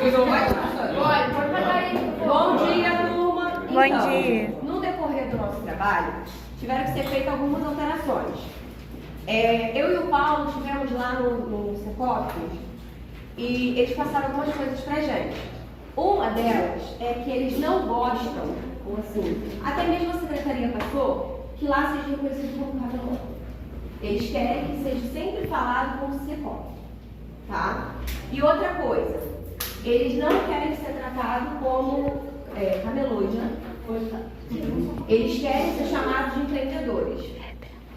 Bom dia, turma. Bom Então, dia. no decorrer do nosso trabalho, tiveram que ser feitas algumas alterações. Eu e o Paulo estivemos lá no Secop e eles passaram algumas coisas pra gente. Uma delas é que eles não gostam, ou assim, até mesmo a secretaria passou, que lá seja reconhecido como cabelão. Eles querem que seja sempre falado como Secop, tá? E outra coisa, eles não querem ser tratados como camelôs, né? Eles querem ser chamados de empreendedores.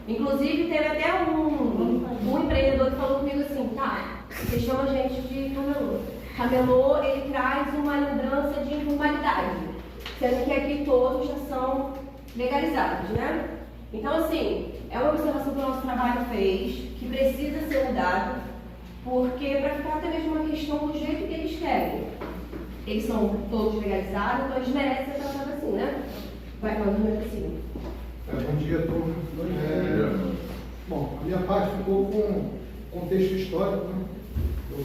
Inclusive, teve até um empreendedor que falou comigo assim, tá, você chama a gente de camelô. Camelô, ele traz uma lembrança de informalidade, sendo que aqui todos já são legalizados, né? Então, assim, é uma observação que o nosso trabalho fez, que precisa ser mudado, porque para ficar até mesmo uma questão do jeito que eles querem. Eles são todos legalizados, então eles merecem ser tratados assim, né? Vai, mais ou menos assim. Bom dia, turma. Bom, a minha parte ficou com contexto histórico, né? Eu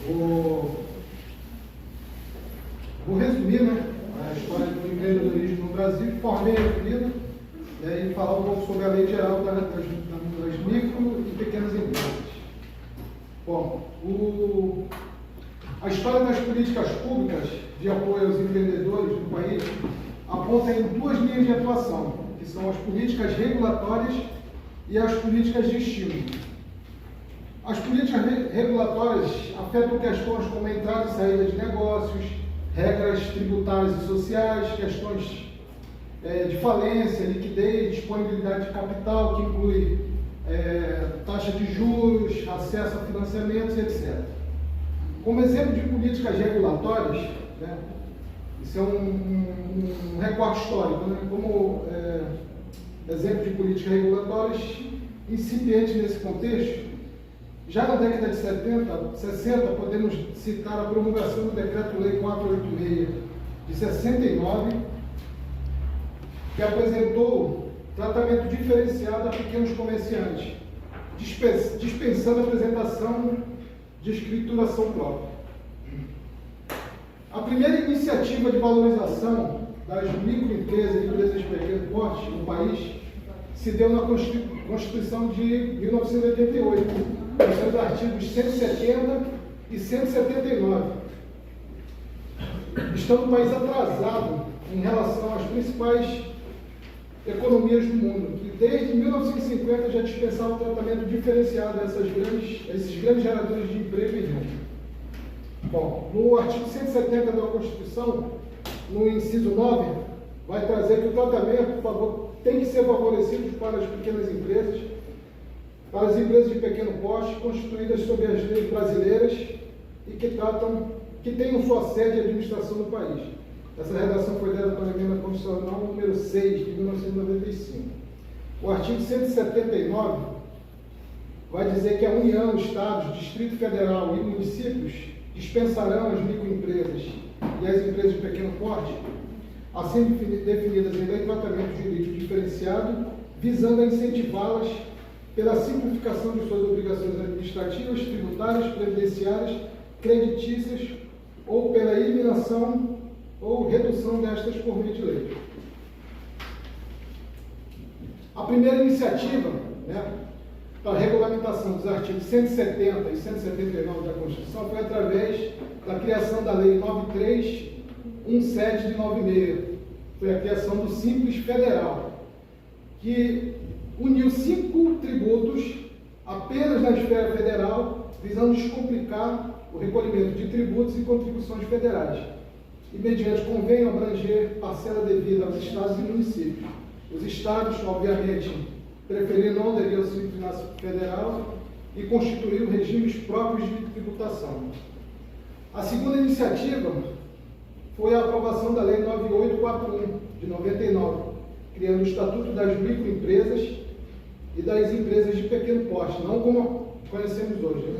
vou resumir, né, a história do empreendedorismo no Brasil, de forma bem resumida, e falar um pouco sobre a lei geral das micro e pequenas empresas. Bom, a história das políticas públicas de apoio aos empreendedores no país aponta em duas linhas de atuação, que são as políticas regulatórias e as políticas de estímulo. As políticas regulatórias afetam questões como a entrada e saída de negócios, regras tributárias e sociais, questões de falência, liquidez, disponibilidade de capital, que inclui taxa de juros, acesso a financiamentos, etc. Como exemplo de políticas regulatórias, né, isso é um recorte histórico, né, como exemplo de políticas regulatórias incipientes nesse contexto, já na década de 60, podemos citar a promulgação do Decreto-Lei 486 de 69, que apresentou tratamento diferenciado a pequenos comerciantes, dispensando a apresentação de escrituração própria. A primeira iniciativa de valorização das microempresas e empresas de pequeno porte no país se deu na Constituição de 1988, nos seus artigos 170 e 179. Estamos no país atrasado em relação às principais economias do mundo, que desde 1950 já dispensavam um tratamento diferenciado a esses grandes geradores de emprego e renda. Bom, no artigo 170 da Constituição, no inciso 9, vai trazer que o tratamento, por favor, tem que ser favorecido para as pequenas empresas, para as empresas de pequeno porte, constituídas sob as leis brasileiras e que tenham sua sede e administração no país. Essa redação foi dada pela emenda constitucional número 6, de 1995. O artigo 179 vai dizer que a União, Estados, Distrito Federal e municípios dispensarão as microempresas e as empresas de pequeno porte, assim definidas em lei, tratamento jurídico diferenciado, visando a incentivá-las pela simplificação de suas obrigações administrativas, tributárias, previdenciárias, creditícias ou pela eliminação ou redução destas por meio de lei. A primeira iniciativa, para a regulamentação dos artigos 170 e 179 da Constituição foi através da criação da Lei 9317 de 96. Foi a criação do Simples Federal, que uniu 5 tributos apenas na esfera federal, visando descomplicar o recolhimento de tributos e contribuições federais, e mediante convênio abranger parcela devida aos estados e municípios. Os estados, obviamente, preferiram não aderir ao Simples Federal e constituíram regimes próprios de tributação. A segunda iniciativa foi a aprovação da Lei 9841, de 99, criando o Estatuto das Microempresas e das Empresas de Pequeno Porte, não como conhecemos hoje,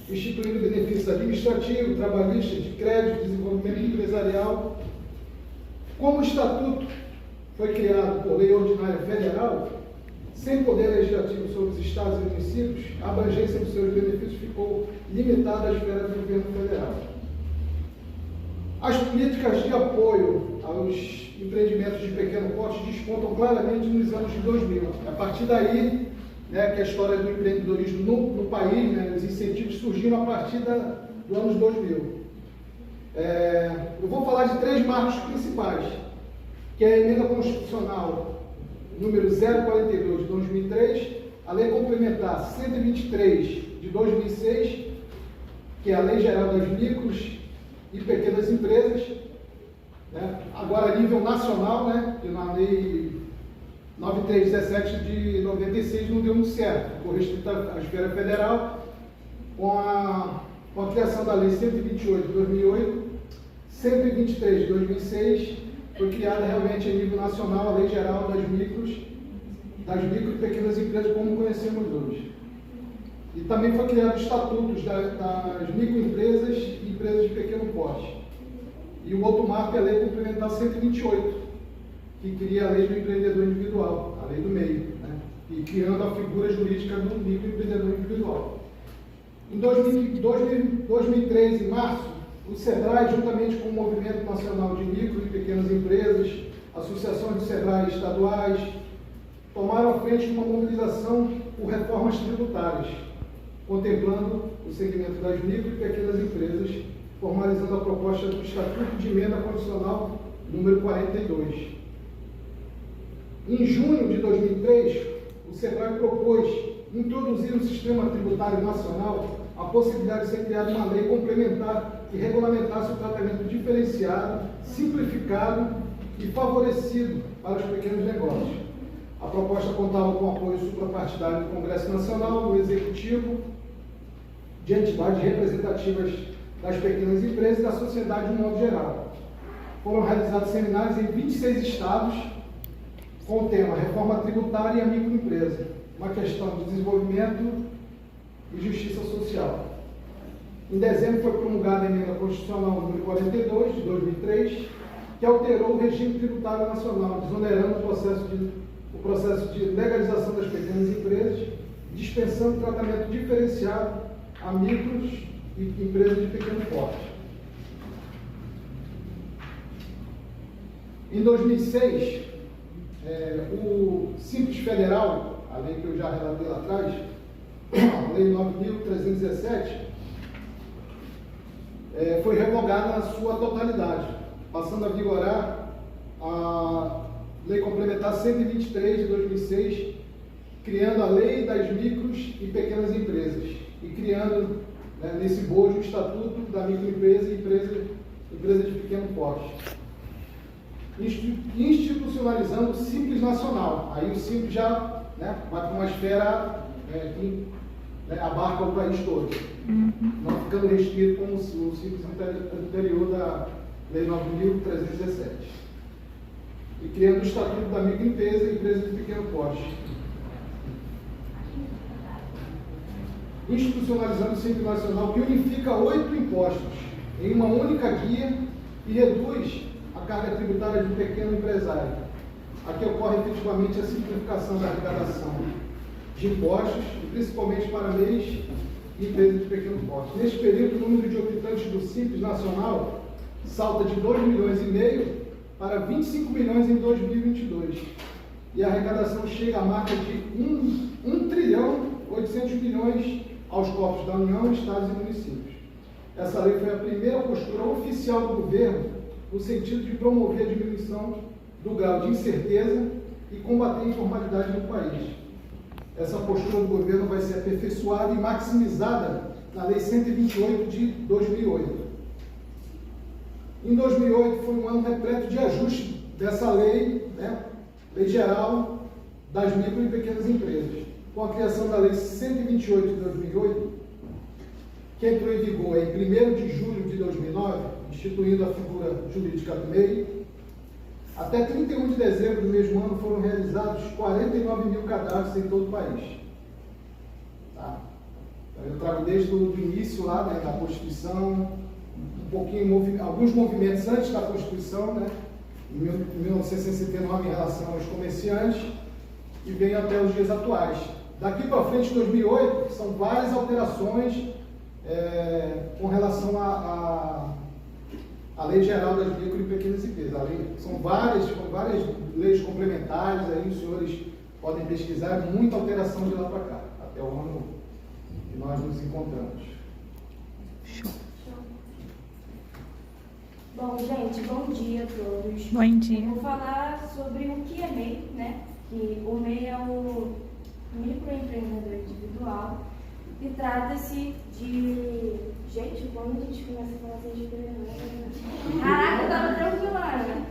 instituindo benefícios administrativos, trabalhistas, de crédito, desenvolvimento empresarial. Como o Estatuto foi criado por lei ordinária federal, sem poder legislativo sobre os estados e municípios, a abrangência dos seus benefícios ficou limitada à esfera do governo federal. As políticas de apoio aos empreendimentos de pequeno porte despontam claramente nos anos de 2000. A partir daí, né, que a história do empreendedorismo no país, né, os incentivos surgiram a partir do ano 2000. Eu vou falar de 3 marcos principais, que é a Emenda Constitucional número 042 de 2003, a Lei Complementar 123 de 2006, que é a Lei Geral das Micros e Pequenas Empresas, né? Agora a nível nacional, né? Que na Lei 9317 de 96 não deu muito certo, ficou restrita à esfera federal, com a criação da Lei 128 de 2008, 123 de 2006, foi criada realmente a nível nacional a Lei Geral das micro e pequenas empresas como conhecemos hoje. E também foi criado estatutos das microempresas e empresas de pequeno porte. E o outro marco é a Lei Complementar 128, que cria a Lei do Empreendedor Individual, a Lei do MEI, né? E criando a figura jurídica do microempreendedor individual. Em 2003, em março, o SEBRAE, juntamente com o Movimento Nacional de Micro e Pequenas Empresas, associações de SEBRAE estaduais, tomaram à frente uma mobilização por reformas tributárias, contemplando o segmento das micro e pequenas empresas, formalizando a proposta do Estatuto de Emenda Constitucional número 42. Em junho de 2003, o SEBRAE propôs introduzir no sistema tributário nacional a possibilidade de ser criada uma lei complementar que regulamentasse o tratamento diferenciado, simplificado e favorecido para os pequenos negócios. A proposta contava com o apoio suprapartidário do Congresso Nacional, do Executivo, de entidades representativas das pequenas empresas e da sociedade de um modo geral. Foram realizados seminários em 26 estados com o tema Reforma Tributária e a Microempresa, uma questão de desenvolvimento e justiça social. Em dezembro foi promulgada a Emenda Constitucional número 42 de 2003, que alterou o regime tributário nacional, desonerando o processo de legalização das pequenas empresas, dispensando tratamento diferenciado a micros e empresas de pequeno porte. Em 2006, o Simples Federal, a lei que eu já relatei lá atrás, a Lei 9.317, foi revogada na sua totalidade, passando a vigorar a Lei Complementar 123 de 2006, criando a Lei das Micros e Pequenas Empresas e criando, nesse bojo, o Estatuto da Microempresa e Empresa de Pequeno Porte, institucionalizando o Simples Nacional. Aí o Simples já vai para uma esfera que abarca o país todo, não ficando restrito como o Simples anterior da Lei 9.317. E criando o Estatuto da Microempresa e Empresa de Pequeno Porte. Institucionalizando o Simples Nacional, que unifica 8 impostos em uma única guia e reduz a carga tributária do pequeno empresário. Aqui ocorre efetivamente a simplificação da arrecadação de impostos, e principalmente para MEIs e empresas de pequeno porte. Neste período, o número de optantes do Simples Nacional salta de 2,5 milhões para 25 milhões em 2022. E a arrecadação chega à marca de 1 trilhão 800 milhões aos cofres da União, Estados e municípios. Essa lei foi a primeira postura oficial do governo no sentido de promover a diminuição do grau de incerteza e combater a informalidade no país. Essa postura do governo vai ser aperfeiçoada e maximizada na Lei 128 de 2008. Em 2008 foi um ano repleto de ajuste dessa lei, Lei Geral das Micro e Pequenas Empresas, com a criação da Lei 128 de 2008, que entrou em vigor em 1º de julho de 2009, instituindo a figura jurídica do MEI. Até 31 de dezembro do mesmo ano foram realizados 49 mil cadastros em todo o país. Tá? Eu trago desde o início lá, da Constituição, alguns movimentos antes da Constituição, em 1969 em relação aos comerciantes, e venho até os dias atuais. Daqui para frente, em 2008, são várias alterações com relação à a Lei Geral das Micro e Pequenas Empresas. São várias leis complementares, aí os senhores podem pesquisar, muita alteração de lá para cá, até o ano que nós nos encontramos. Bom, gente, bom dia a todos. Bom dia. Eu vou falar sobre o que é MEI, né? Que o MEI é o microempreendedor individual e trata-se de... Gente, quando a gente começa a falar assim de caraca, eu tava tranquila, né?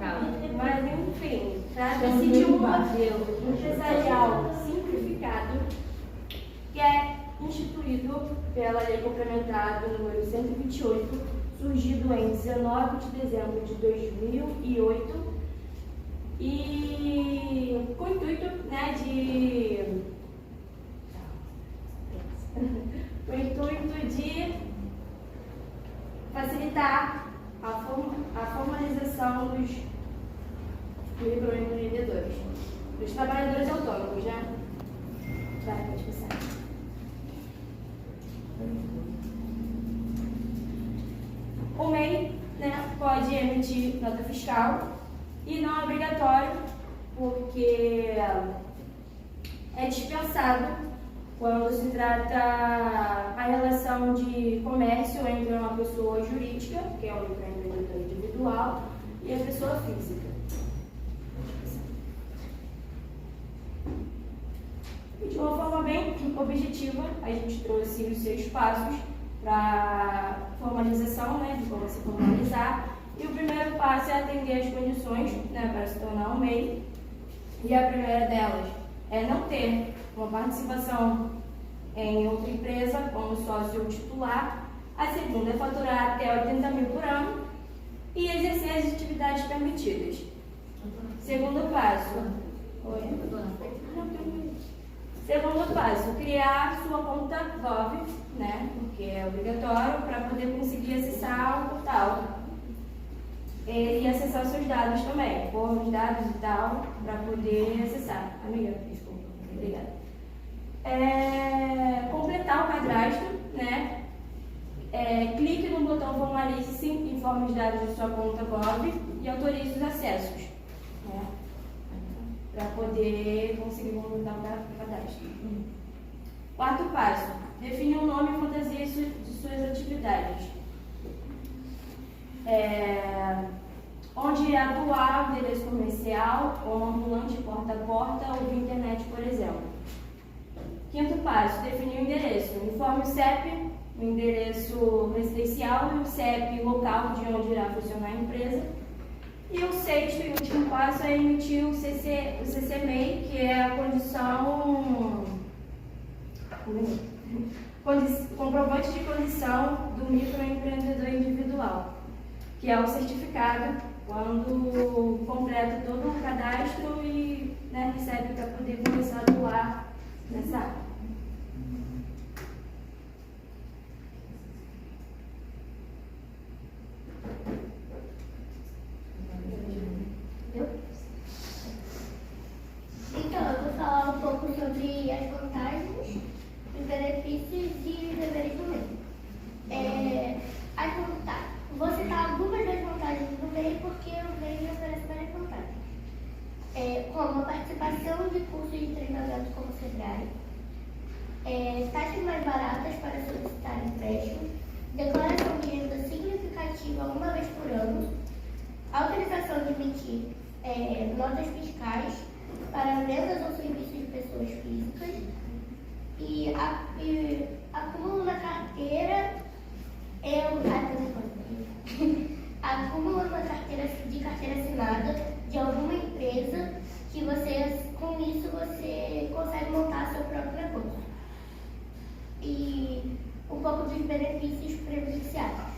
Mas enfim, trata-se de um modelo empresarial simplificado que é instituído pela Lei Complementar número 128, surgido em 19 de dezembro de 2008 e com o intuito, né, de facilitar a formalização dos microempreendedores, dos trabalhadores autônomos, né? Vai, pode passar. O MEI, né, pode emitir nota fiscal e não é obrigatório, porque é dispensado quando se trata a relação de comércio entre uma pessoa jurídica, que é o microempreendedor individual, e a pessoa física. E de uma forma bem objetiva, a gente trouxe os 6 passos para formalização, né, de como se formalizar. E o primeiro passo é atender as condições, né, para se tornar um MEI. E a primeira delas é não ter uma participação em outra empresa como sócio titular. A segunda é faturar até 80 mil por ano e exercer as atividades permitidas. Segundo passo. Segundo passo, criar sua conta Gov, né, porque é obrigatório para poder conseguir acessar o portal e acessar os seus dados também, pôr os dados e tal, para poder acessar. Amiga, desculpa, obrigada. Completar o cadastro, né? Clique no botão formalize-se, informe os dados de sua conta Gov e autorize os acessos, né, para poder conseguir completar o cadastro. Quarto passo, definir um nome e fantasia de suas atividades. Onde irá atuar, o endereço comercial, ou ambulante porta a porta ou via internet, por exemplo. Quinto passo, definir o endereço. Informe o CEP, o endereço residencial e o CEP local de onde irá funcionar a empresa. E o sexto e último passo é emitir o CC-MEI, que é a comprovante de condição do microempreendedor individual, que é o certificado quando completa todo o cadastro e, né, recebe para poder começar a atuar nessa área. Então, eu vou falar um pouco sobre as vantagens, os benefícios e os deveres do MEI. Vou citar algumas das vantagens do MEI porque o MEI oferece várias vantagens. Como a participação de cursos de treinamento como o Sebrae, taxas mais baratas para solicitar empréstimo, declaração de renda significativa uma vez por ano, autorização de emitir notas fiscais para vendas ou serviços de pessoas físicas e acúmulo na carteira acúmulo na carteira assinada de alguma empresa que com isso você consegue montar seu próprio negócio. E um pouco dos benefícios previdenciários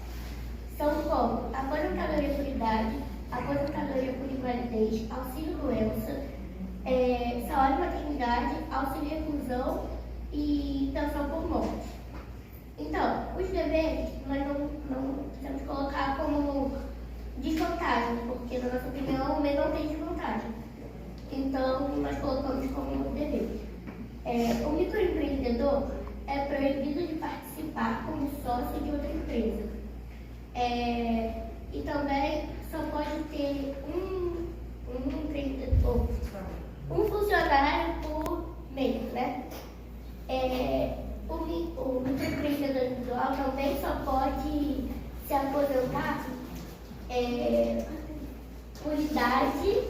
são como aposentadoria por idade, aposentadoria por invalidez, auxílio doença, salário maternidade, auxílio reclusão e pensão por morte. Então, os deveres nós não precisamos colocar como desvantagem, porque na nossa opinião o MEI não tem desvantagem. Então, nós colocamos como deveres. O microempreendedor é proibido de participar como sócio de outra empresa. E também ter um empreendedor, um funcionário por mês, né? O microempreendedor individual também só pode se aposentar por idade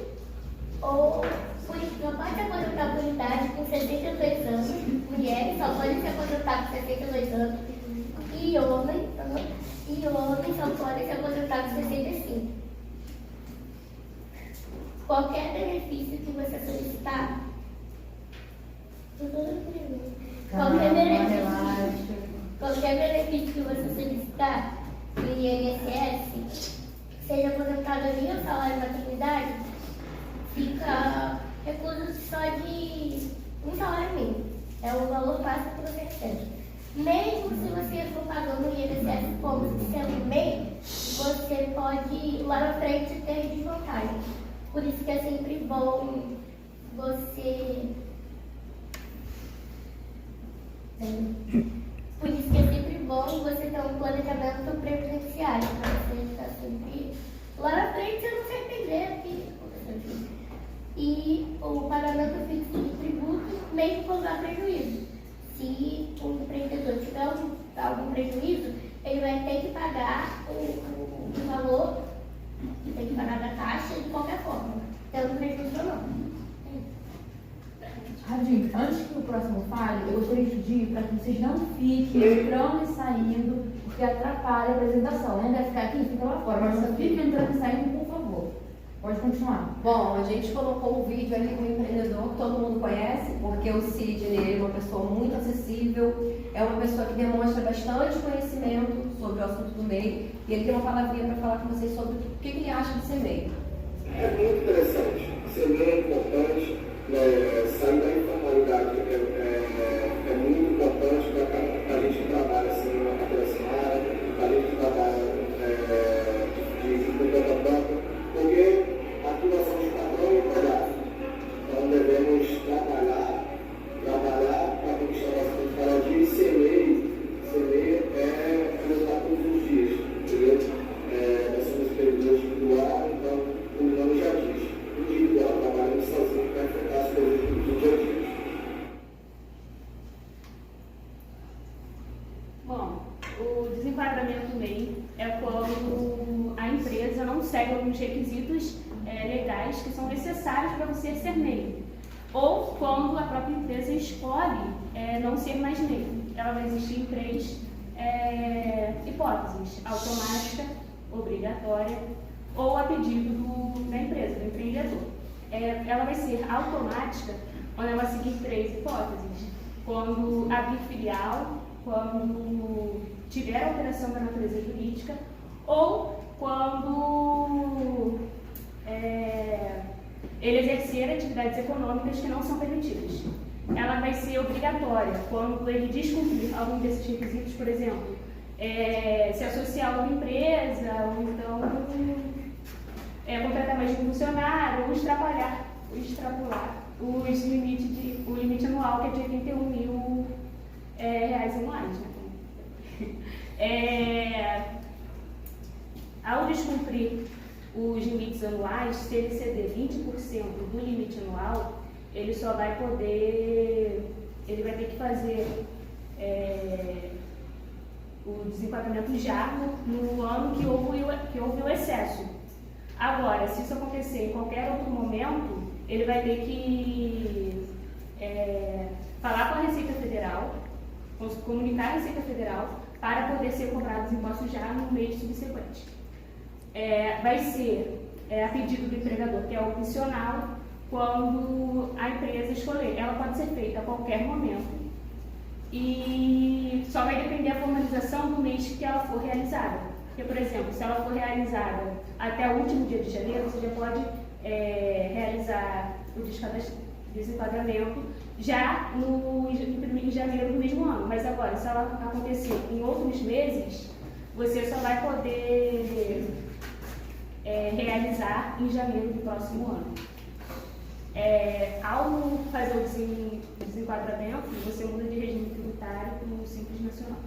ou só pode se aposentar por idade com 62 anos, mulheres só podem se aposentar com 62 anos e homens só podem se aposentar com 65. Qualquer benefício que você solicitar, qualquer benefício que você solicitar no INSS, seja aposentadoria ou salário de maternidade, fica recurso só de um salário mínimo. É o valor básico que você recebe. Mesmo se você for pagando o INSS como sendo MEI, você pode lá na frente ter desvantagem. Por isso que é sempre bom você. Por isso que é sempre bom você ter um planejamento previdenciário, para você estar sempre. Lá na frente você não se arrepender aqui. E o pagamento fixo de tributo, mesmo quando há prejuízo. Se o empreendedor tiver algum prejuízo, ele vai ter que pagar o valor, tem que pagar da taxa de qualquer forma, tendo prejuízo ou não. Radinho, antes que o próximo fale, eu gostaria de pedir para que vocês não fiquem entrando e saindo, porque atrapalha a apresentação. Não deve ficar aqui, fica lá fora, mas só fica entrando e saindo, por favor. Pode continuar. Bom, a gente colocou um vídeo ali com um empreendedor que todo mundo conhece, porque o Sidney é uma pessoa muito acessível, é uma pessoa que demonstra bastante conhecimento sobre o assunto do MEI, e ele tem uma palavrinha para falar com vocês sobre o que ele acha de ser MEI. É muito interessante. Ser MEI é importante, sair da informalidade é muito importante para a gente que trabalha assim, na carteira assinada, para a gente que trabalha de conta própria, porque aqui nós somos patrão e empregado. Então devemos trabalhar para conquistar a nossa vida cada dia e ser MEI é lutar todos os dias, entendeu? Nós somos empreendedores individuais, então o nome já diz, individual, trabalhando sozinho para enfrentar as coisas do dia a dia. Bom, o desenquadramento MEI é quando a empresa não segue alguns requisitos legais que são necessários para você ser MEI, ou quando a própria empresa escolhe não ser mais MEI. Ela vai existir em três hipóteses: automática, obrigatória ou a pedido da empresa, do empreendedor. Ela vai ser automática quando ela seguir três hipóteses: quando abrir filial, quando tiver alteração da natureza jurídica ou quando ele exercer atividades econômicas que não são permitidas. Ela vai ser obrigatória quando ele descumprir algum desses requisitos, por exemplo, se associar a uma empresa, ou então contratar mais de um funcionário, ou extrapolar o limite anual, que é de 81 mil reais anuais. Né? Ao descumprir os limites anuais, se ele ceder 20% do limite anual, ele só vai poder, ele vai ter que fazer o desenquadramento já no ano que houve o excesso. Agora, se isso acontecer em qualquer outro momento, ele vai ter que falar com a Receita Federal, comunicar a Receita Federal para poder ser cobrados impostos já no mês subsequente. Vai ser a pedido do empregador, que é opcional, quando a empresa escolher. Ela pode ser feita a qualquer momento e só vai depender da formalização do mês que ela for realizada. Porque, por exemplo, se ela for realizada até o último dia de janeiro, você já pode realizar o desenquadramento já em janeiro do mesmo ano. Mas agora, se ela acontecer em outros meses, você só vai poder realizar em janeiro do próximo ano. Ao fazer o desenquadramento, você muda de regime tributário para o Simples Nacional.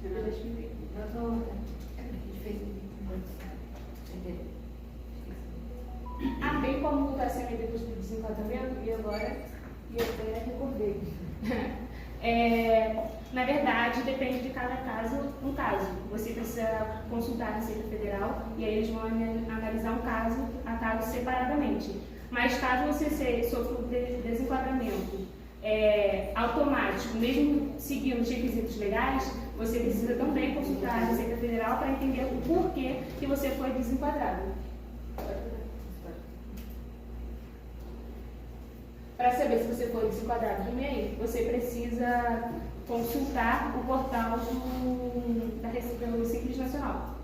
Eu já expliquei. Bem como está sendo depois do desenquadramento, e agora eu até recordei. Na verdade, depende de cada caso, um caso. Você precisa consultar a Receita Federal e aí eles vão analisar um caso a caso separadamente. Mas caso você sofra um desenquadramento automático, mesmo seguindo os requisitos legais, você precisa também consultar a Receita Federal para entender o porquê que você foi desenquadrado. Para saber se você foi desenquadrado do MEI, você precisa consultar o portal da Receita do Simples Nacional,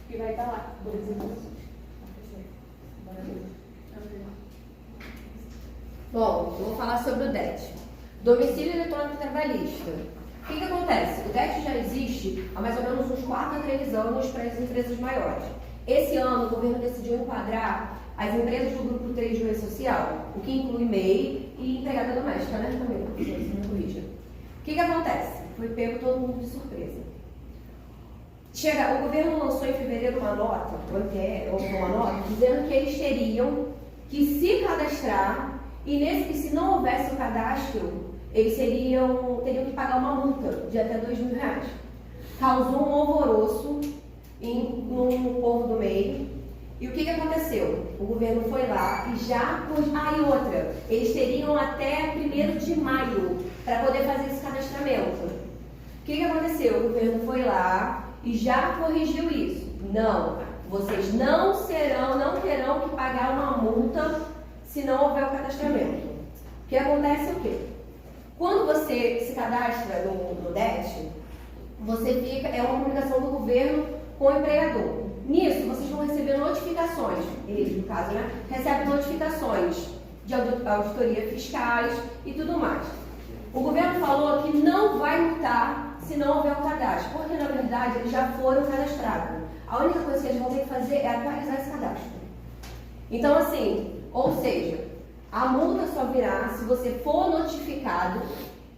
que vai estar lá, por exemplo. Bom, eu vou falar sobre o DET. Domicílio Eletrônico Trabalhista. O que acontece? O DET já existe há mais ou menos uns 4 a 3 anos para as empresas maiores. Esse ano, o governo decidiu enquadrar as empresas do grupo 3 do E-Social, o que inclui MEI e empregada doméstica, né? Também, professor, você me corrija. O que acontece? Foi pego todo mundo de surpresa. O governo lançou em fevereiro uma nota, dizendo que eles teriam que se cadastrar e se não houvesse o cadastro, eles teriam que pagar uma multa de até R$2.000. Causou um alvoroço no povo do MEI. E o que aconteceu? O governo foi lá e já pôs... e outra, eles teriam até 1º de maio para poder fazer esse cadastramento. O que aconteceu? O governo foi lá e já corrigiu isso. Não, vocês não terão que pagar uma multa se não houver o cadastramento. O que acontece é o quê? Quando você se cadastra no DET, é uma comunicação do governo com o empregador. Nisso, vocês vão receber notificações, eles, no caso, né? Recebem notificações de auditoria fiscais e tudo mais. O governo falou que não vai multar se não houver o cadastro, porque, na verdade, eles já foram cadastrados. A única coisa que eles vão ter que fazer é atualizar esse cadastro. Então, assim, ou seja, a multa só virá se você for notificado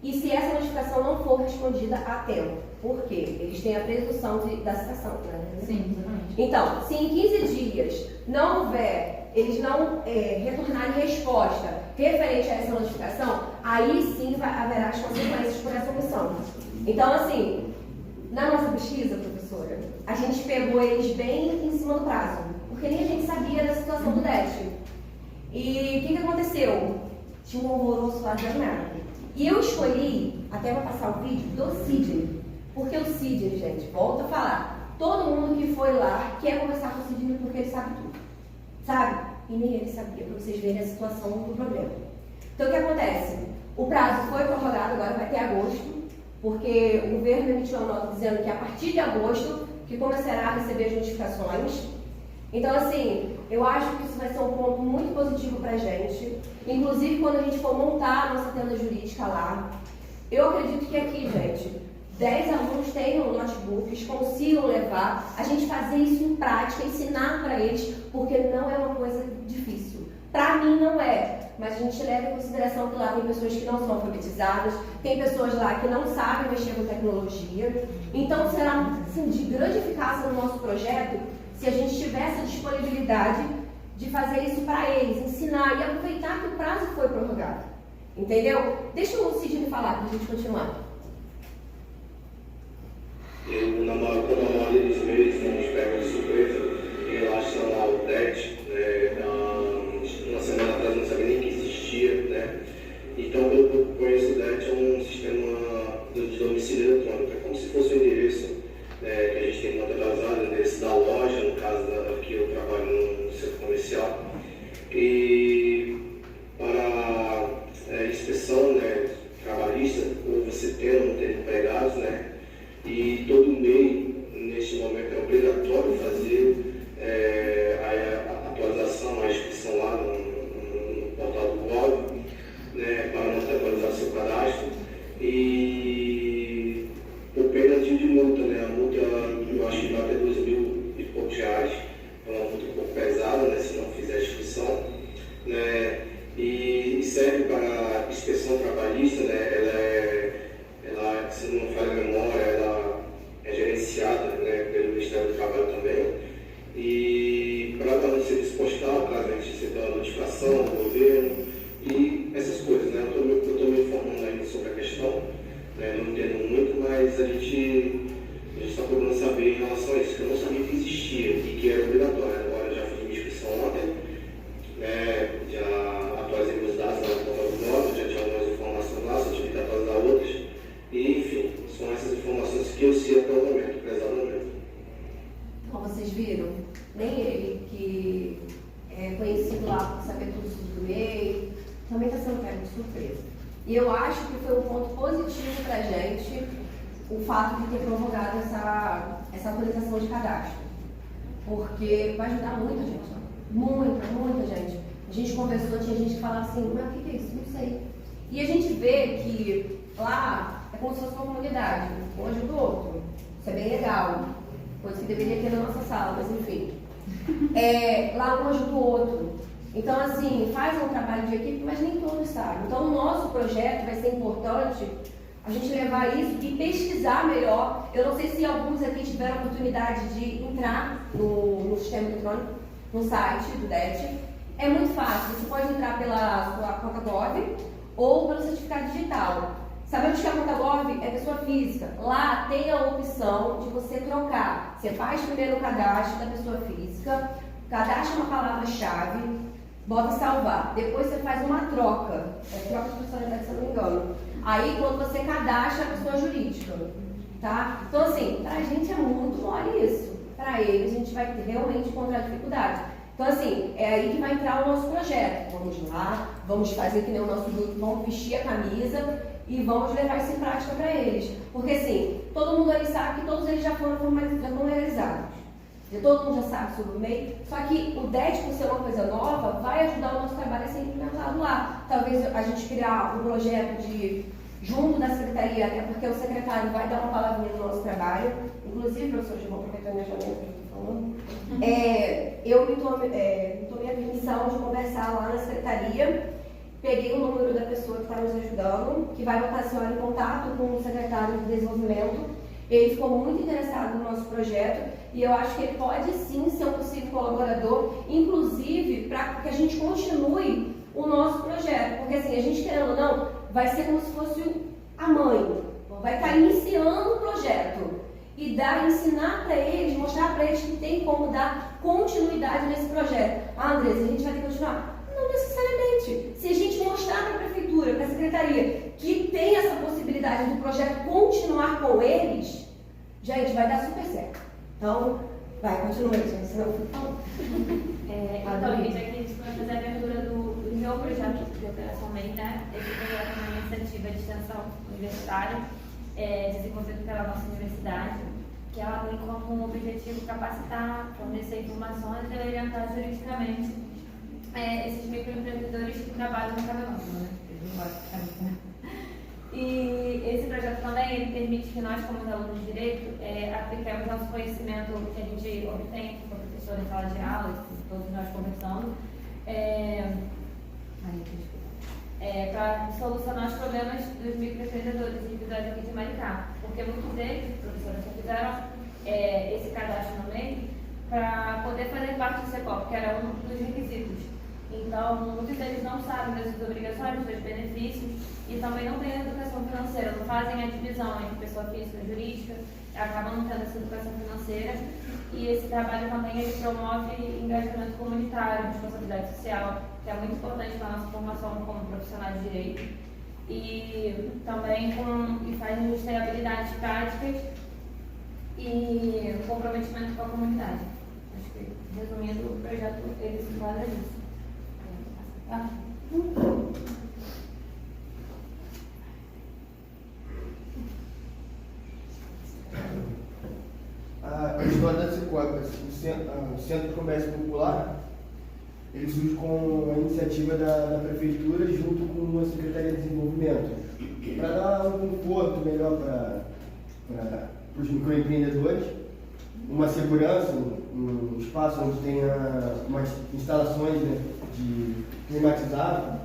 e se essa notificação não for respondida a tempo. Por quê? Eles têm a presunção da citação, né? Sim, exatamente. Então, se em 15 dias não houver, eles não retornarem resposta referente a essa notificação, aí sim haverá as consequências por essa omissão. Então, assim, na nossa pesquisa, professora, a gente pegou eles bem em cima do prazo, porque nem a gente sabia da situação do DET. E o que aconteceu? Tinha um alvoroço lá danado. E eu escolhi, até vou passar o vídeo, do Sidney. Porque o Sidney, gente, volta a falar, todo mundo que foi lá quer conversar com o Sidney porque ele sabe tudo. Sabe? E nem ele sabia, para vocês verem a situação do problema. Então, o que acontece? O prazo foi prorrogado, agora vai até agosto, porque o governo emitiu uma nota dizendo que a partir de agosto que começará a receber as notificações. Então, assim, eu acho que isso vai ser um ponto muito positivo para a gente. Inclusive, quando a gente for montar a nossa tenda jurídica lá, eu acredito que aqui, gente, 10 alunos tenham notebooks, consigam levar, a gente fazer isso em prática, ensinar para eles, porque não é uma coisa difícil. Para mim não é, mas a gente leva em consideração que lá tem pessoas que não são alfabetizadas, tem pessoas lá que não sabem mexer com tecnologia. Então será assim, de grande eficácia no nosso projeto se a gente tiver essa disponibilidade de fazer isso para eles, ensinar e aproveitar que o prazo foi prorrogado. Entendeu? Deixa o Sidney falar para a gente continuar. Na maioria dos meios, a gente pega de surpresa em relação ao DET, né? Uma semana atrás eu não sabia nem que existia, né? Então, eu conheço o DET, é um sistema de domicílio eletrônico, é como se fosse um endereço que a gente tem conta atrasada, o endereço da loja, no caso que eu trabalho no centro comercial. E para inspeção, né, trabalhista, ou você ter ou não ter empregados, né? E todo MEI, neste momento, é obrigatório fazer a atualização, a inscrição lá no portal do GOV, né, para não atualizar seu cadastro. E por pena de multa, né? A multa, eu acho que vai ter 2 mil e poucos reais, é uma multa um pouco pesada, né, se não fizer a inscrição. Né, e serve para inspeção trabalhista, né? Ela, se não me falha a memória, ela administração, do governo e essas coisas, né? Eu estou me informando ainda sobre a questão, né? Não entendo muito, mas a gente está procurando saber em relação a isso, que eu não sabia que existia e que era obrigatório. Agora já fiz minha inscrição ontem, né? Já atualizei os dados na conta do blog, já tinha algumas informações lá, só tive que atualizar outras. E, enfim, são essas informações que eu sei até o momento, prezado momento. Como vocês viram, nem ele, que é conhecido lá por saber tudo sobre o MEI, também está sendo pego de surpresa. E eu acho que foi um ponto positivo para a gente o fato de ter provocado essa atualização de cadastro. Porque vai ajudar muita gente, muita gente. A gente conversou, tinha gente que falava assim, mas o que é isso? Não sei. E a gente vê que lá é como se fosse uma comunidade, um ajuda o outro. Isso é bem legal. Coisa que deveria ter na nossa sala, mas enfim. Lá um ajuda o outro. Então, assim, faz um trabalho de equipe, mas nem todos sabem. Então, o nosso projeto vai ser importante a gente levar isso e pesquisar melhor. Eu não sei se alguns aqui tiveram a oportunidade de entrar no sistema eletrônico, no site do DET. É muito fácil. Você pode entrar pela sua conta Gov ou pelo certificado digital. Sabemos que a conta Gov é pessoa física. Lá tem a opção de você trocar. Você faz primeiro o cadastro da pessoa física, cadastra uma palavra-chave, bota salvar. Depois você faz uma troca. Troca de personalidade, se eu não me engano. Aí, quando você cadastra a pessoa jurídica. Tá? Então, assim, pra gente é muito mole isso. Pra eles, a gente vai realmente encontrar dificuldade. Então, assim, é aí que vai entrar o nosso projeto. Vamos lá, vamos fazer que nem o nosso grupo, vamos vestir a camisa e vamos levar isso em prática para eles. Porque, assim, todo mundo ali sabe que todos eles já foram legalizados. Todo mundo já sabe sobre o MEI. Só que o DET, por ser uma coisa nova, vai ajudar o nosso trabalho a ser implementado lá. Talvez a gente criar um projeto junto da secretaria, até porque o secretário vai dar uma palavrinha no nosso trabalho. Inclusive, professor Gilmão, aproveitando minha janela que eu estou falando, eu tomei a permissão de conversar lá na secretaria. Peguei o número da pessoa que está nos ajudando, que vai botar a senhora em contato com o secretário de desenvolvimento. Ele ficou muito interessado no nosso projeto e eu acho que ele pode sim ser um possível colaborador, inclusive para que a gente continue o nosso projeto. Porque assim, a gente querendo ou não, vai ser como se fosse a mãe, vai estar iniciando o projeto e ensinar para eles, mostrar para eles que tem como dar continuidade nesse projeto. Andressa, a gente vai ter que continuar? Não necessariamente. Se a gente mostrar para a prefeitura, para a secretaria, que tem essa possibilidade do projeto continuar com eles, gente, vai dar super certo. Então, vai, continua, gente, senão eu fico falando. Então, gente, aqui a gente vai fazer a abertura do meu projeto de Operação MEI, né? Esse projeto é uma iniciativa de extensão universitária, desenvolvido pela nossa universidade, que ela tem como objetivo capacitar, fornecer informações e orientar juridicamente esses microempreendedores que trabalham no caminhão, né? E esse projeto também ele permite que nós, como alunos de Direito, apliquemos nosso conhecimento que a gente obtém como professor em sala de aula, todos nós conversando, para solucionar os problemas dos microempreendedores individuais aqui de Maricá. Porque muitos deles, professores, já fizeram esse cadastro no MEI para poder fazer parte do CEPOP, que era um dos requisitos. Então, muitos deles não sabem das suas obrigações, dos benefícios e também não têm educação financeira, não fazem a divisão entre pessoa física e jurídica, acabam não tendo essa educação financeira. E esse trabalho também ele promove engajamento comunitário, responsabilidade social, que é muito importante para a nossa formação como profissional de direito. E também faz a gente ter habilidades práticas e comprometimento com a comunidade. Acho que, resumindo, o projeto ele se enquadra nisso. A história da Cicobi, o Centro de Comércio Popular, ele surge com a iniciativa da Prefeitura junto com a Secretaria de Desenvolvimento, para dar um conforto melhor para os microempreendedores, uma segurança, um espaço onde tenha umas instalações, né, de climatizado,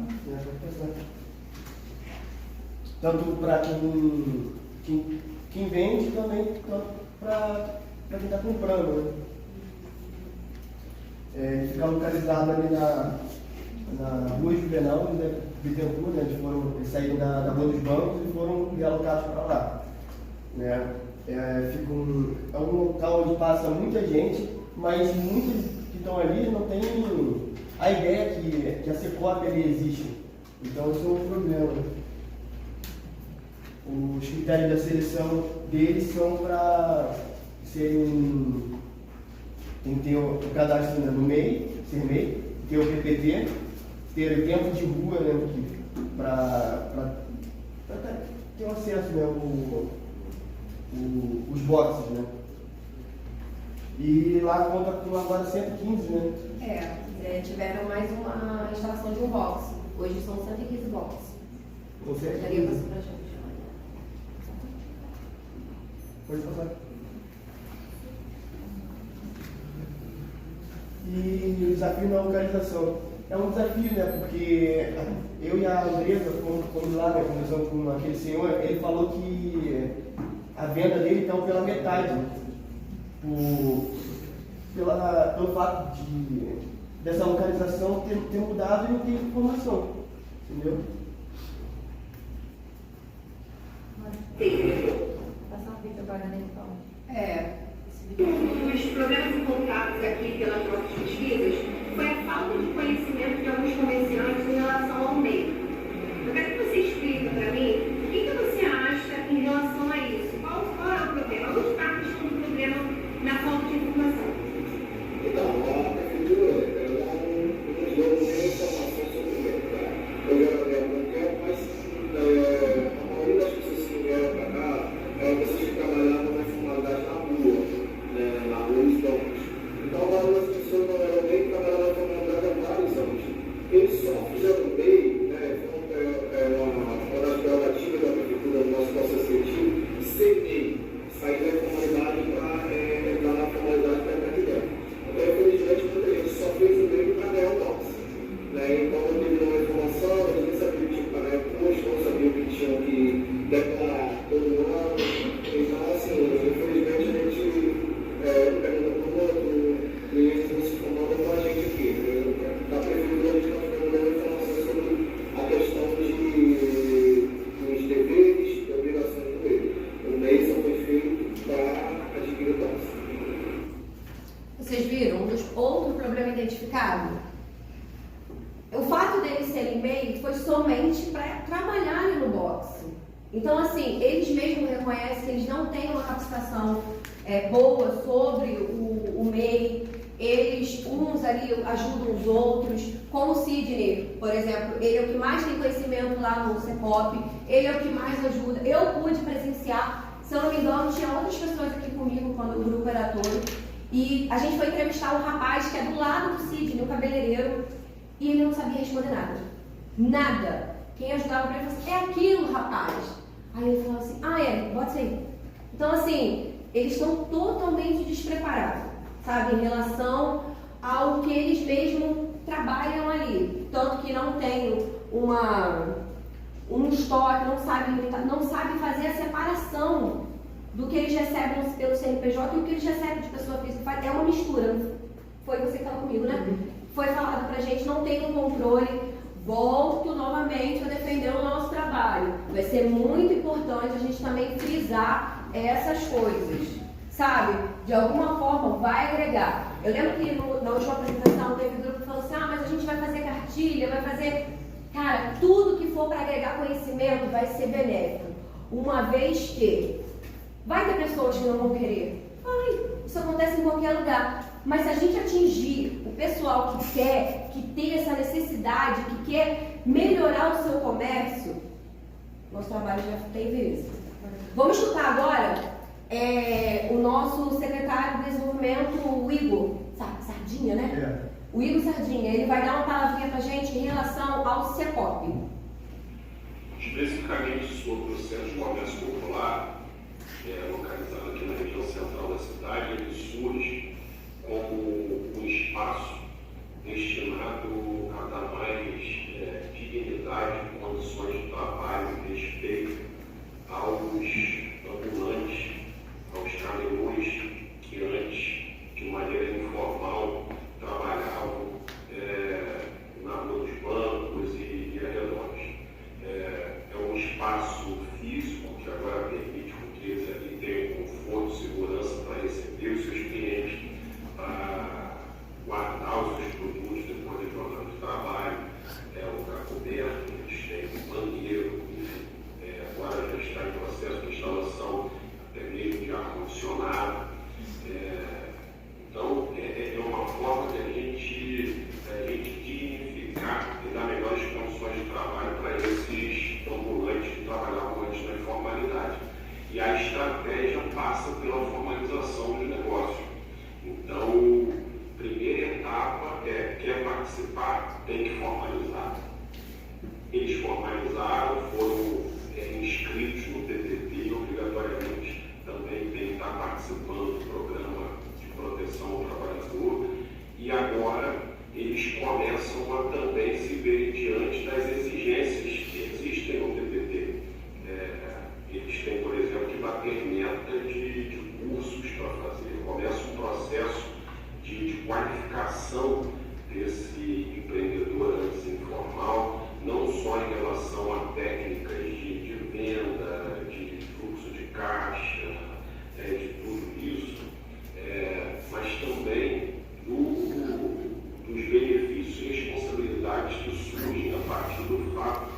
tanto para quem vende, também para quem está comprando, né? Fica localizado ali na Rua Juvenal, José Bittencourt, né? Eles saíram da Rua dos Bancos e foram realocados para lá. Né? É um local onde passa muita gente, mas muitos que estão ali não têm a ideia que a Secop ali existe. Então isso é um problema. Os critérios da seleção deles são para serem. Tem que ter o cadastro no MEI, ser MEI, ter o PPT, ter o tempo de rua, né, para ter acesso, né, os boxes, né. E lá conta com agora 115, né. Tiveram mais uma instalação de um box. Hoje são 115 boxes. Você Gostaria de passar pra gente. Pode passar. E o desafio na localização. É um desafio, né? Porque eu e a Andresa fomos lá, né, conversando com aquele senhor, ele falou que a venda dele está pela metade. Pelo fato dessa localização ter mudado e não ter informação. Entendeu? Passar um vídeo agora, né, então. Um dos problemas encontrados aqui pelas nossas pesquisas foi a falta de conhecimento de alguns comerciantes em relação ao meio. Eu quero que você explique para mim o que você acha em relação a isso. Qual é o problema? Onde está a questão do problema na falta de informação? Então, a prefeitura não nos deu nenhuma informação sobre o meio. Eu já não quero, mas a maioria das pessoas que vieram para cá eram pessoas que trabalhavam na informalidade na rua. Na rua dos bancos. Então, agora as pessoas não eram bem trabalhando na formalidade há vários anos. Eles só fizeram bem, uma das prerrogativas da prefeitura do nosso processo seletivo, ser MEI, sair da informalidade para entrar na formalidade para entrar aqui dentro. Então, infelizmente, muita gente só fez o MEI para ganhar o box. Então, não teve nenhuma informação, eles nem sabiam que tinha que pagar imposto, não sabiam que tinham que declarar todo ano. Então, assim, infelizmente, a gente pergunta para o outro, e eles não se incomodam com a gente aqui. Da prefeitura, a gente não tem nenhuma informação sobre a questão dos deveres e obrigações do MEI. O MEI só foi feito para adquirir o box. Vocês viram outro problema identificado? O fato deles serem MEI foi somente para trabalharem no boxe. Então, assim, eles mesmos reconhecem que eles não têm uma capacitação boa sobre o MEI. Eles, uns ali, ajudam os outros. Como o Sidney, por exemplo, ele é o que mais tem conhecimento lá no CEPOP, ele é o que mais ajuda. Eu pude presenciar, se eu não me engano, tinha outras pessoas aqui comigo quando o grupo era todo. E a gente foi entrevistar um rapaz que é do lado do Sidney, o cabeleireiro, e ele não sabia responder nada. Nada. Quem ajudava para ele falou assim, é aquilo, rapaz. Aí ele falou assim, bota isso aí. Então, assim, eles estão totalmente despreparados, sabe, em relação ao que eles mesmos trabalham ali. Tanto que não tem um estoque, não sabe fazer a separação do que eles recebem pelo CNPJ e o que eles recebem de pessoa física. É uma mistura. Foi você que estava comigo, né? Foi falado pra gente, não tem um controle. Volto novamente a defender o nosso trabalho. Vai ser muito importante a gente também frisar essas coisas, sabe? De alguma forma vai agregar. Eu lembro que na última apresentação teve um grupo que falou assim, mas a gente vai fazer cartilha, vai fazer... Cara, tudo que for para agregar conhecimento vai ser benéfico. Uma vez que vai ter pessoas que não vão querer. Isso acontece em qualquer lugar. Mas se a gente atingir o pessoal que quer, que tem essa necessidade, que quer melhorar o seu comércio, nosso trabalho já teve isso. Vamos escutar agora o nosso secretário de desenvolvimento, o Igor Sardinha, né? O Igor Sardinha, ele vai dar uma palavrinha pra gente em relação ao CEPOP. Especificamente sobre o Centro de Comércio Popular, localizado aqui na região central da cidade, ele surge como um espaço destinado a dar mais dignidade, condições de trabalho e respeito aos ambulantes, aos camelôs que antes, de maneira informal, trabalhavam na rua dos bancos. passa pela formalização dos negócios. Então, primeira etapa quer participar, tem que formalizar. Eles formalizaram, foram inscritos no PPT, obrigatoriamente também tem que estar participando do programa de proteção ao trabalhador, e agora eles começam a também se ver diante das exigências que existem no PPT. Eles têm, por exemplo, que bater meta de cursos para fazer. Começa um processo de qualificação desse empreendedor antes informal, não só em relação a técnicas de venda, de fluxo de caixa, de tudo isso, mas também dos benefícios e responsabilidades que surgem a partir do fato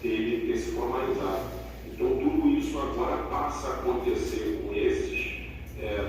dele ter se formalizado. Então, tudo isso agora passa a acontecer com esses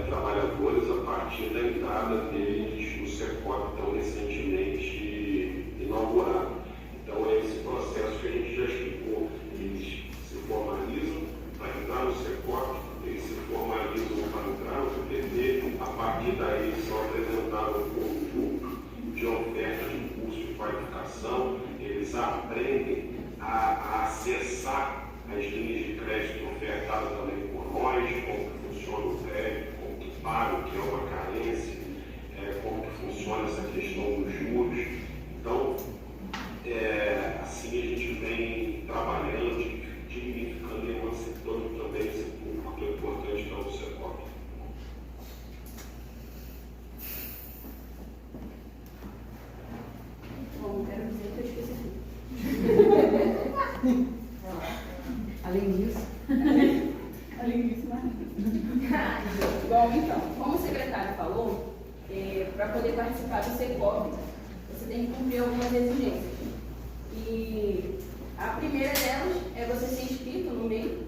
trabalhadores a partir da entrada deles no SECOP tão recentemente inaugurado. Então, é esse processo que a gente já explicou. Eles se formalizam para entrar no SECOP, eles se formalizam para entrar no PPT, a partir daí são apresentados um conjunto de ofertas de curso de qualificação, eles aprendem a acessar as linhas de crédito ofertadas também por nós, como que funciona o crédito, como que paga, o que é uma carência, como que funciona essa questão dos juros. Então, assim a gente vem trabalhando, dignificando e emancipando também esse público que é importante para o SECOP. Bom, quero dizer que eu esqueci tudo. Além disso. Além disso, Bom, então, como o secretário falou, para poder participar do SECOP, você tem que cumprir algumas exigências. E a primeira delas é você ser inscrito no MEI,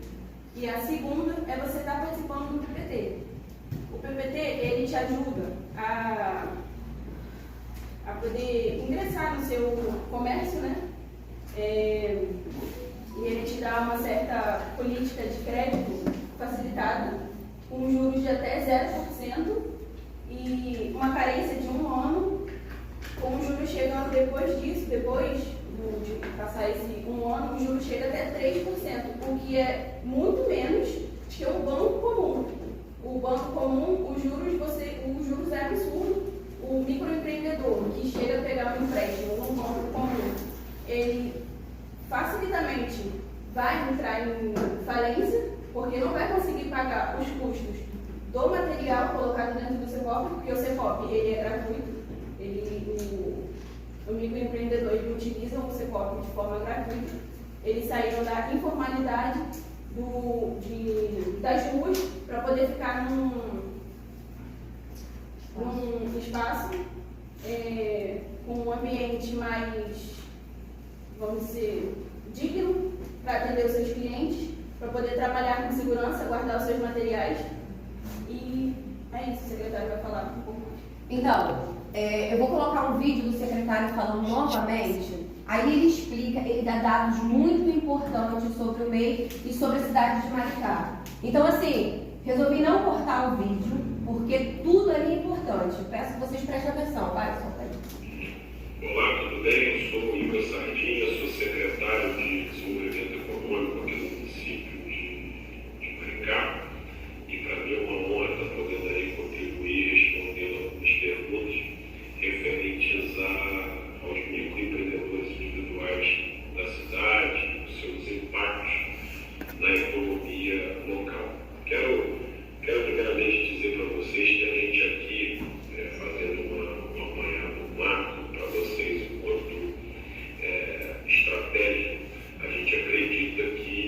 e a segunda é você estar participando do PPT. O PPT, ele te ajuda a poder ingressar no seu comércio, né? E ele te dá uma certa política de crédito facilitada, com juros de até 0% e uma carência de 1 ano, com os juros chegando depois disso, depois de passar esse 1 ano, o juros chega até 3%, o que é muito menos que o banco comum. O banco comum, os juros é absurdo. O microempreendedor que chega a pegar um empréstimo no banco comum, ele facilitamente vai entrar em falência, porque não vai conseguir pagar os custos do material colocado dentro do SECOP, porque o SECOP ele é gratuito, o microempreendedor ele utiliza o SECOP de forma gratuita. Eles saíram da informalidade das ruas para poder ficar num espaço com um ambiente mais, vamos dizer, digno para atender os seus clientes, para poder trabalhar com segurança, guardar os seus materiais. E é isso, o secretário vai falar um pouco mais. Então, eu vou colocar um vídeo do secretário falando novamente. Aí ele explica, ele dá dados muito importantes sobre o MEI e sobre a cidade de Maricá. Então, assim, resolvi não cortar o vídeo, porque tudo ali é importante. Peço que vocês prestem atenção. Vai, solta aí. Olá, tudo bem? Eu sou o Igor Sardinha, sou secretário de Desenvolvimento Econômico aqui no município de Maricá. E para mim é uma honra estar podendo aí contribuir respondendo algumas perguntas referentes aos microempreendedores individuais da cidade, os seus impactos na economia local. Quero primeiramente dizer para vocês que a gente aqui, fazendo um apanhado macro para vocês enquanto estratégia, a gente acredita que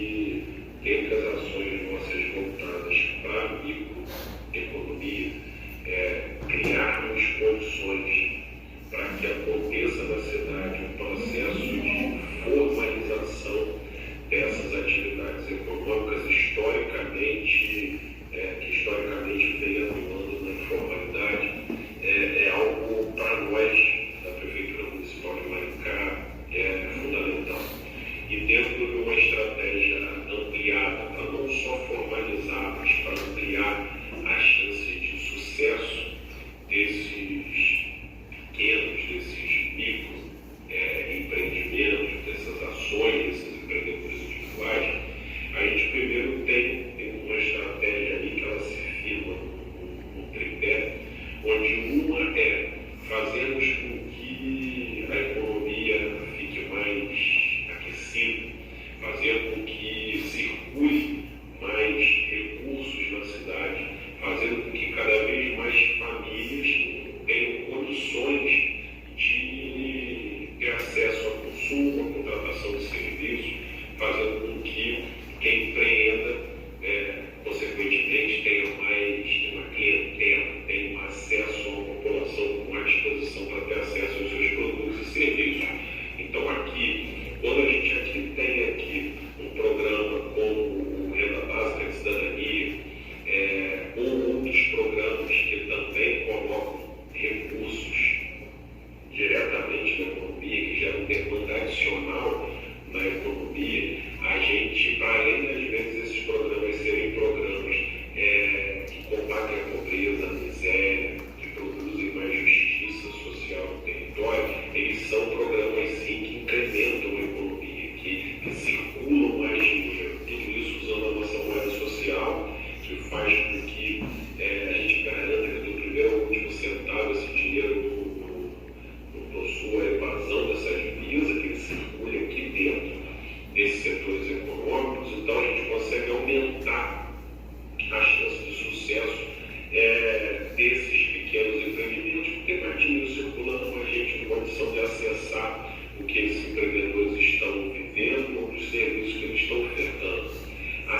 tradicional na economia, a gente, para além das vezes esses programas serem programas que combatem a pobreza, a miséria, que produzem mais justiça social no território, eles são programas sim que incrementam a economia, que circulam mais dinheiro, tudo isso usando a nossa moeda social, que faz com que a gente garanta que do primeiro ao último centavo esse dinheiro não possua a evasão dessa divisa, que ele circule aqui dentro desses setores econômicos. Então a gente consegue aumentar a chance de sucesso desses pequenos empreendimentos, porque mais dinheiro circulando, mais gente tem condição de acessar o que esses empreendedores estão vivendo ou os serviços que eles estão ofertando. A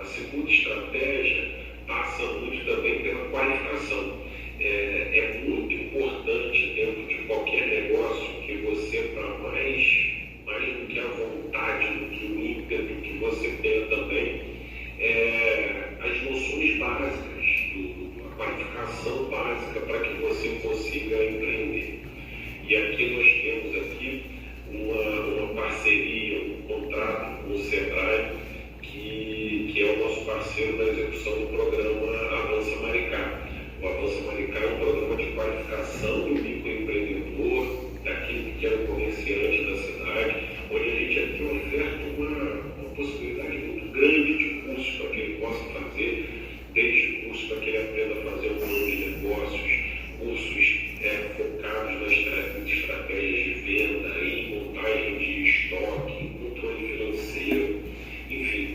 segunda estratégia passa muito também pela qualificação. É muito importante dentro de qualquer negócio que você, para mais do que a vontade, do que o ímpeto, que você tenha também as noções básicas, a qualificação básica para que você consiga empreender. E aqui nós temos uma parceria, um contrato com o SEBRAE, que é o nosso parceiro na execução do programa Avança Maricá. O Avança Maricá é um programa de qualificação do microempreendedor, daquele pequeno comerciante da cidade, onde a gente aqui oferta uma possibilidade muito grande de cursos para que ele possa fazer, desde cursos para que ele aprenda a fazer um plano de negócios, cursos focados nas estratégias de venda, em montagem de estoque, em controle financeiro, enfim,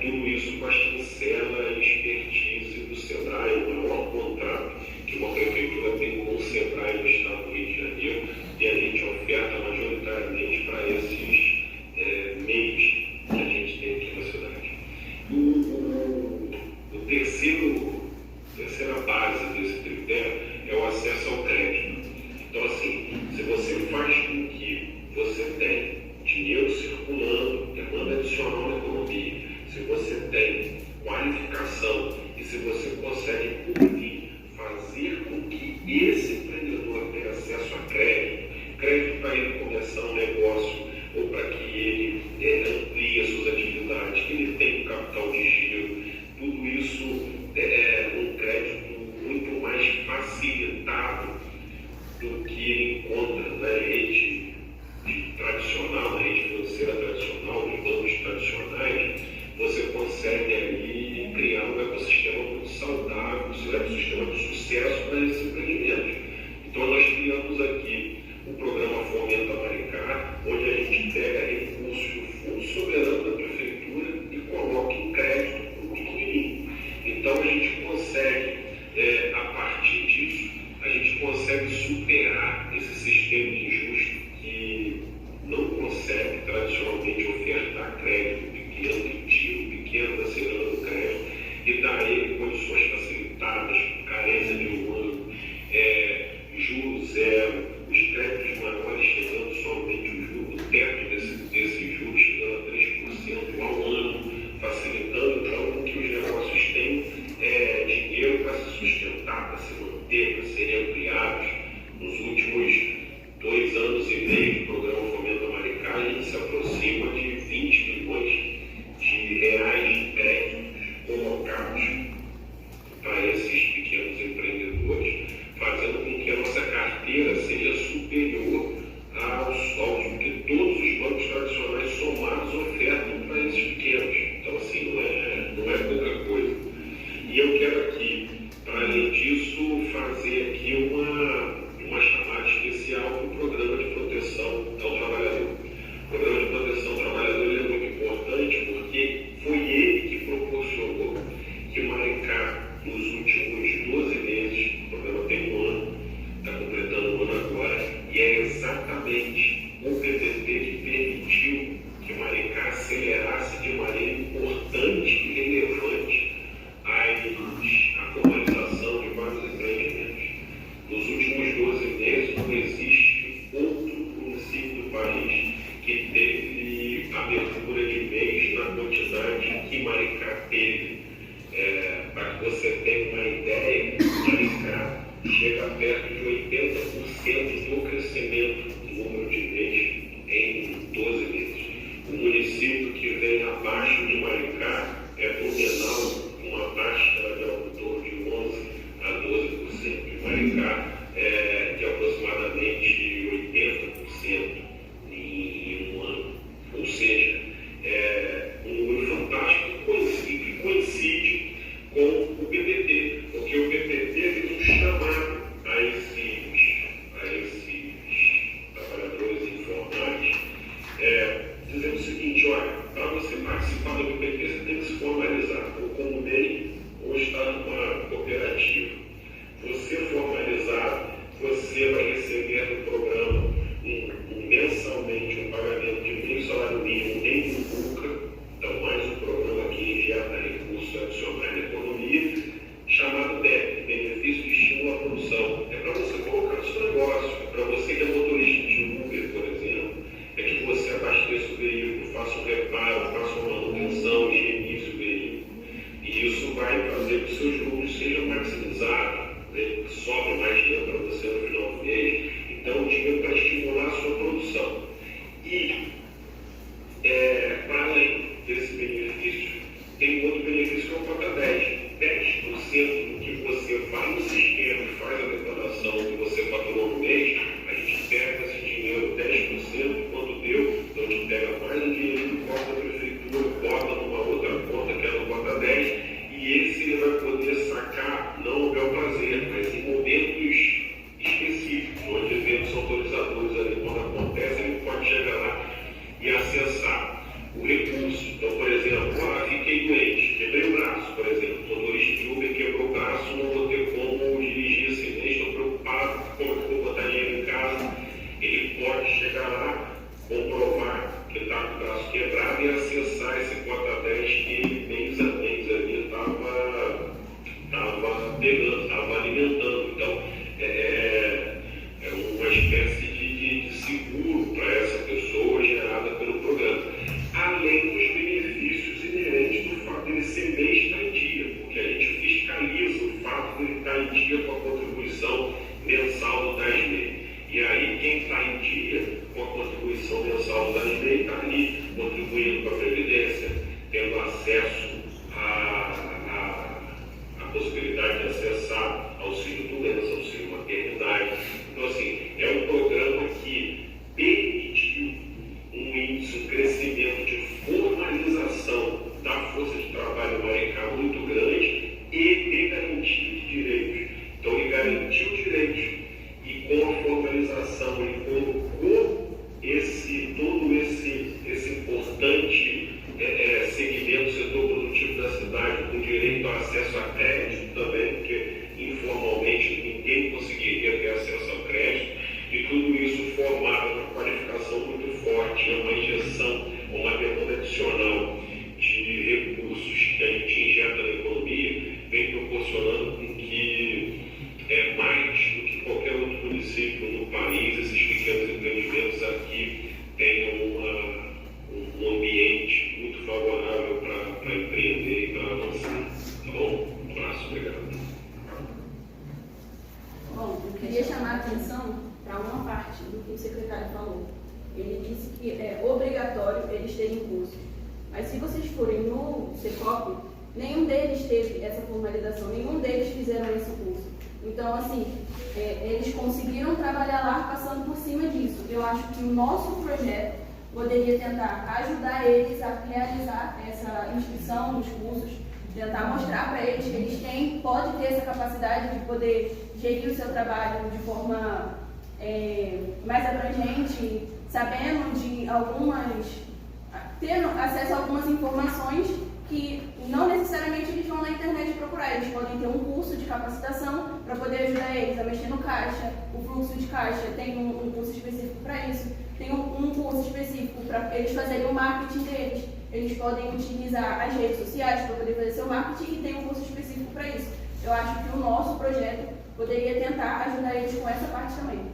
tudo isso com a chancela e expertise do SEBRAE, o maior contrato que uma prefeitura tem com o SEBRAE no estado do Rio de Janeiro, e a gente oferta majoritariamente para esses meios que a gente tem aqui na cidade. Terceira base desse tripé é o acesso ao crédito. Então, assim, se você faz com que você tenha dinheiro circulando, demanda adicional na economia, se você tem qualificação e se você consegue fazer com que esse empreendedor tenha acesso a crédito para ele começar um negócio ou para que ele amplie as suas atividades, que ele tenha um capital de giro, tudo isso é um crédito muito mais facilitado do que ele encontra na rede tradicional, na rede financeira tradicional, nos bancos tradicionais. Você consegue ali criar um ecossistema muito saudável, um ecossistema de sucesso para esses empreendimentos. Então nós criamos aqui o programa Fomenta Maricá, onde a gente pega recursos do Fundo Soberano da Prefeitura e coloca em crédito para o pequenininho. Então a gente consegue, a partir disso, a gente consegue superar esse sistema injusto que não consegue tradicionalmente ofertar crédito pequeno, que tira o pequeno da cena do crédito e dá a ele condições facilitadas, carência de um ano, juros zero, os créditos maiores chegando somente o teto desses juros chegando a 3% ao ano, facilitando então que os negócios tenham dinheiro para se sustentar, para se manter, para serem ampliados. Nos últimos 2 anos e meio do programa Fomenta Maricá, a gente se aproxima de 20 milhões de reais de créditos colocados para esses pequenos empreendedores, fazendo com que a nossa carteira seja superior ao que todos os bancos tradicionais somados ofertam para esses pequenos. Então, assim, não é pouca coisa. E eu quero aqui, para além disso, fazer aqui uma chamada especial para o Programa de Proteção ao Trabalhador. O Programa de Proteção ao Trabalhador é muito importante porque foi ele que proporcionou que Maricá, nos últimos 12 meses, o programa tem 1 ano, está completando 1 ano agora, e é exatamente o PPP que permitiu que Maricá acelerasse de maneira importante e relevante a formalização de vários empreendimentos. Nos últimos 12 meses, não existe outro município do país que teve abertura de mês na quantidade que Maricá teve. Para que você tenha uma ideia, Maricá chega perto de 80% do crescimento do número de vai fazer que seus lucros sejam maximizados, né? Que sobre mais dinheiro para você no final do mês. Então, dinheiro para estimular a sua produção. E, para além desse benefício, tem outro benefício que é o cota 10. 10% do que você faz no sistema e faz a declaração que você faturou no mês, a gente pega esse dinheiro, 10%, quanto deu, então a gente pega mais um dinheiro do cota da prefeitura, bota numa outra conta que é no cota 10, e esse ele vai poder sacar, não ao bel prazer, mas em momentos específicos, onde eventos autorizadores ali, quando acontece, ele pode chegar lá e acessar o recurso. Então, por exemplo, fiquei doente, quebrei o braço, por exemplo, o motorista de Uber quebrou o braço, não vou ter como dirigir esse mês, estou preocupado, como é que eu vou botar dinheiro em casa? Ele pode chegar lá, comprovar que está com o braço quebrado e acessar esse cota 10 que ele mês a mês ali estava pegando, estava alimentando. Então, é uma espécie de seguro para essa pessoa gerada pelo programa. Além dos benefícios inerentes do fato de ele ser mês estar em dia, porque a gente fiscaliza o fato de ele estar em dia com a contribuição mensal do 10MEI. E aí, quem está em dia com a contribuição mensal do 10MEI está ali contribuindo com a Previdência, tendo acesso à possibilidade de acessar auxílio-doença, auxílio-maternidade. Então, assim, é um programa que permitiu um índice, um crescimento de formalização da força de trabalho em Maricá muito grande e de garantia de direitos. Então, ele garantiu direitos e com a formalização ele colocou todo esse importante segmento, setor produtivo da cidade, com direito a acesso a crédito também, porque informalmente ninguém conseguiria ter acesso ao crédito, e tudo isso formado uma qualificação muito forte, uma injeção, uma demanda adicional de recursos que a gente injeta na economia, vem proporcionando com que mais do que qualquer outro município no país, esses pequenos empreendimentos aqui tenham um ambiente muito favorável para empreender e para avançar. Tá bom? Um abraço, obrigado. Bom, eu queria chamar a atenção para uma parte do que o secretário falou. Ele disse que é obrigatório eles terem curso. Mas se vocês forem no Secop, nenhum deles teve essa formalização, nenhum deles fizeram esse curso. Então, assim, eles conseguiram trabalhar lá passando por cima disso. Eu acho que o nosso projeto poderia tentar ajudar eles a realizar essa inscrição nos cursos, tentar mostrar para eles que eles podem ter essa capacidade de poder gerir o seu trabalho de forma mais abrangente, sabendo de tendo acesso a algumas informações que não necessariamente eles vão na internet procurar. Eles podem ter um curso de capacitação para poder ajudar eles a mexer no caixa, o fluxo de caixa, tem um curso específico para isso, tem um curso específico para eles fazerem o marketing deles. Eles podem utilizar as redes sociais para poder fazer seu marketing e tem um curso específico para isso. Eu acho que o nosso projeto poderia tentar ajudar eles com essa parte também.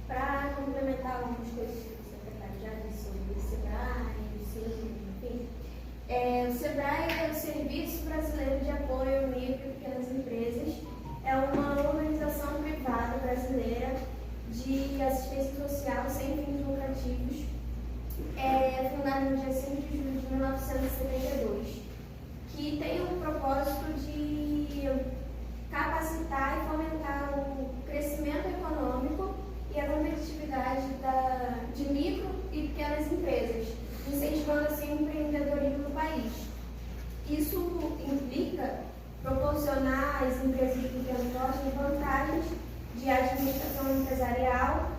Para complementar algumas coisas que o secretário já disse sobre o SEBRAE, enfim, o SEBRAE é o Serviço Brasileiro de Apoio a Micro e Pequenas Empresas, é uma organização privada brasileira de assistência social sem fins lucrativos, fundada no dia 5 de julho de 1972, que tem o propósito de capacitar e fomentar o crescimento econômico e a competitividade de micro e pequenas empresas, incentivando assim o empreendedorismo no país. Isso implica proporcionar às empresas de pequeno porte vantagens de administração empresarial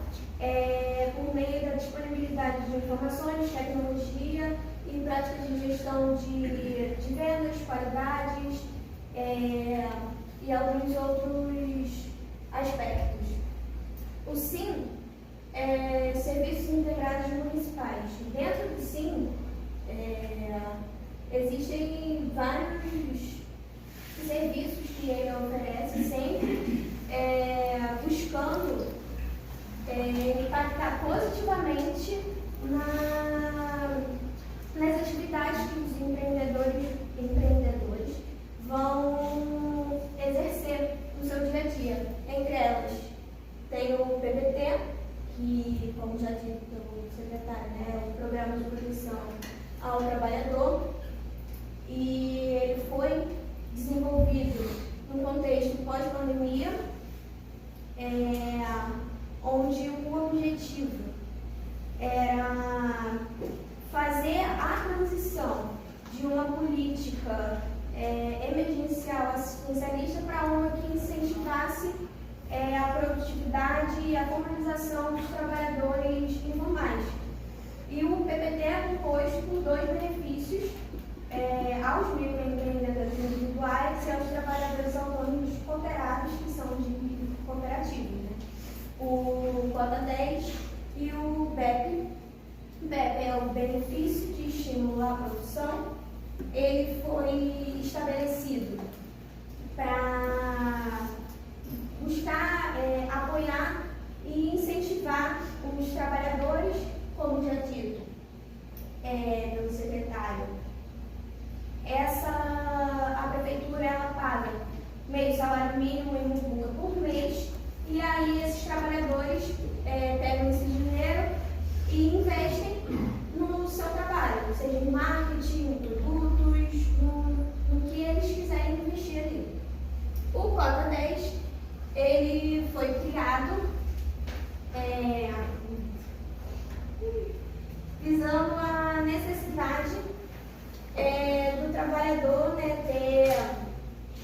por meio da disponibilidade de informações, tecnologia e práticas de gestão de vendas, qualidades e alguns outros aspectos. O SIM é Serviços Integrados Municipais. Dentro do SIM existem vários serviços que ele oferece, sempre buscando impactar positivamente nas atividades que os empreendedores e ele foi desenvolvido num contexto pós-pandemia, onde o objetivo era fazer a transição de uma política emergencial assistencialista para uma que incentivasse a produtividade e a formalização dos trabalhadores informais. E o PPT é composto por 2 benefícios aos microempreendedores individuais e aos trabalhadores autônomos cooperados, que são de cooperativas, né? O Cota 10 e o BEP. O BEP é o benefício de estímulo à produção. Ele foi estabelecido para buscar apoiar e incentivar os trabalhadores, como já dito pelo secretário. A prefeitura ela paga meio salário mínimo em Muvuca por mês, e aí esses trabalhadores pegam esse dinheiro e investem no seu trabalho, seja em marketing, em produtos, no que eles quiserem investir ali. O Cota 10, ele foi criado visando a necessidade do trabalhador ter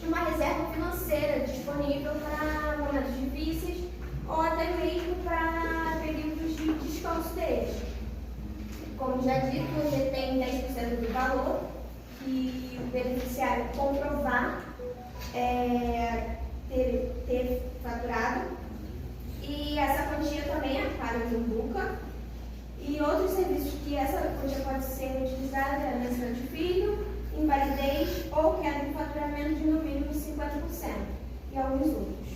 uma reserva financeira disponível para momentos difíceis ou até mesmo para períodos de descanso deles. Como já dito, ele tem 10% do valor que o beneficiário comprovar ter faturado, e essa quantia também é paga no Muvuca. E outros serviços que essa quantia pode ser utilizada é nascimento de filho, invalidez ou queda de faturamento de no mínimo 50%, e alguns outros.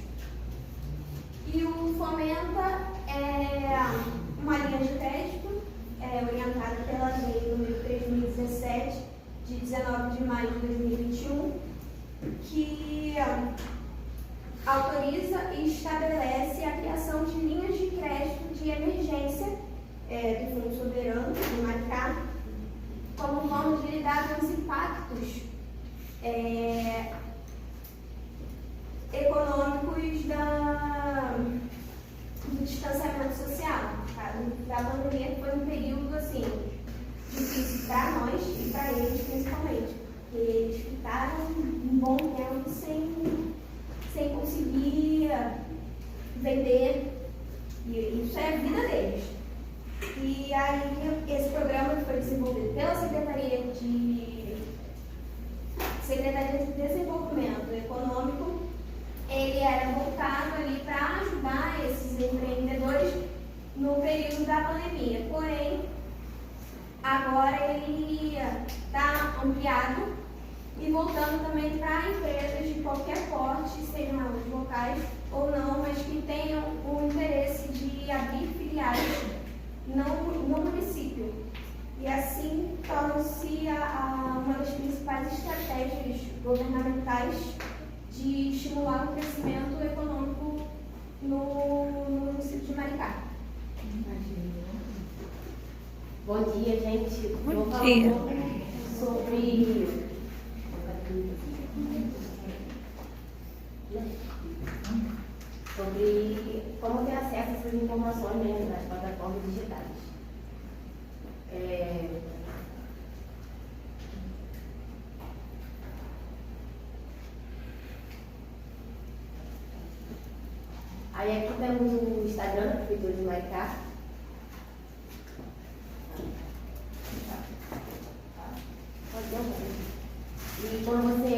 E o Fomenta é uma linha de crédito orientada pela lei número 3017, de 19 de maio de 2021, que autoriza e estabelece a criação de linhas de crédito de emergência do Fundo Soberano, do Maricá, como forma de lidar com os impactos econômicos do distanciamento social, da pandemia, que foi um período assim, difícil para nós e para eles principalmente, porque eles ficaram um bom tempo sem conseguir vender, e isso é a vida deles. E aí, esse programa foi desenvolvido pela Secretaria de Desenvolvimento Econômico. Ele era voltado ali para ajudar esses empreendedores no período da pandemia. Porém, agora ele está ampliado e voltando também para empresas de qualquer porte, sejam elas locais ou não, mas que tenham o interesse de abrir filiais no município. E assim torna-se uma das principais estratégias governamentais de estimular o crescimento econômico no município de Maricá. Bom dia, gente. Vou falar um pouco sobre como ter acesso a essas informações nas plataformas digitais. Aí aqui temos o Instagram da Prefeitura de Maricá. E quando você